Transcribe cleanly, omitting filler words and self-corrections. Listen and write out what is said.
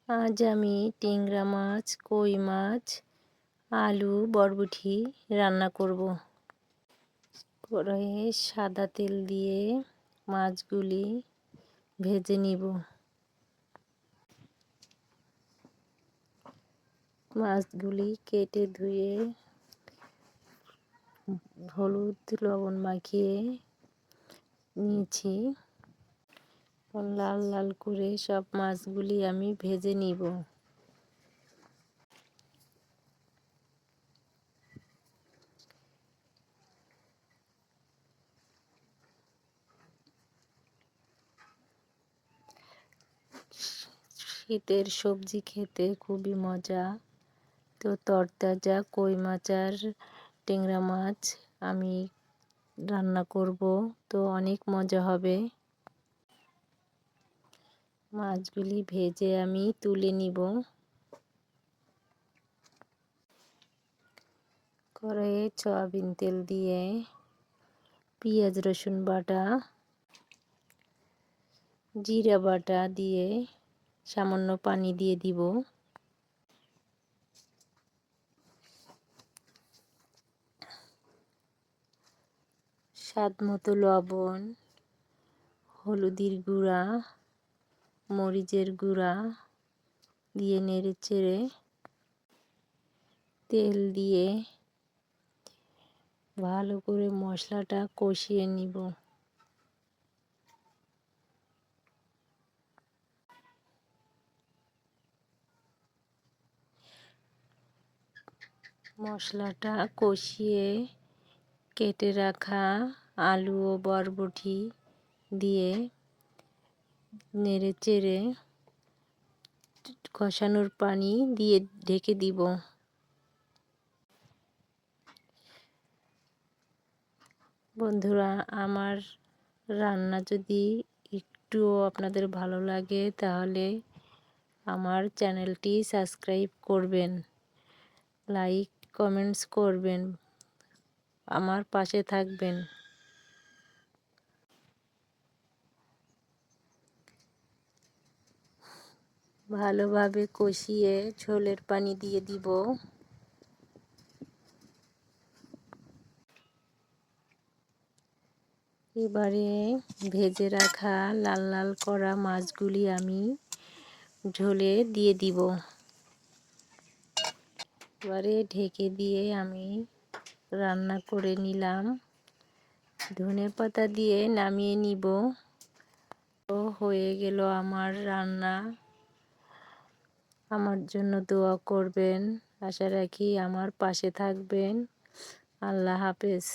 আজ আমি টেংরা মাছ, কই মাছ, আলু, বরবটি রান্না করব। কড়াইয়ে সাদা তেল দিয়ে মাছগুলি ভেজে নিব। মাছগুলি কেটে ধুয়ে হলুদ লবণ মাখিয়ে নিয়েছি। লাল লাল করে সব মাছগুলি আমি ভেজে নিব। শীতের সবজি খেতে খুবই মজা। তো তরতাজা কই মাছ আর টেংরা মাছ আমি রান্না করব, তো অনেক মজা হবে। মাছগুলি ভেজে আমি তুলে নিব। কড়াইয়ে সয়াবিন তেল দিয়ে পেঁয়াজ রসুন বাটা, জিরা বাটা দিয়ে সামান্য পানি দিয়ে দিব। স্বাদ মতো লবণ, হলুদের গুঁড়া, মরিচের গুঁড়া দিয়ে নেড়ে চেড়ে তেল দিয়ে ভালো করে মশলাটা কষিয়ে নিব। মশলাটা কষিয়ে কেটে রাখা আলু ও বরবটি দিয়ে নেড়ে চেড়ে কষানোর পানি দিয়ে ঢেকে দিব। বন্ধুরা, আমার রান্না যদি একটুও আপনাদের ভালো লাগে তাহলে আমার চ্যানেলটি সাবস্ক্রাইব করবেন, লাইক কমেন্টস করবেন, আমার পাশে থাকবেন। ভালোভাবে কষিয়ে ঝোলের পানি দিয়ে দিব। এবারে ভেজে রাখা লাল লাল করা মাছগুলি আমি ঝোলে দিয়ে দিব। এবারে ঢেকে দিয়ে আমি রান্না করে নিলাম। ধনেপাতা দিয়ে নামিয়ে নিব। তো হয়ে গেল আমার রান্না। আমার জন্য দোয়া করবেন, আশা রাখি আমার পাশে থাকবেন। আল্লাহ হাফেজ।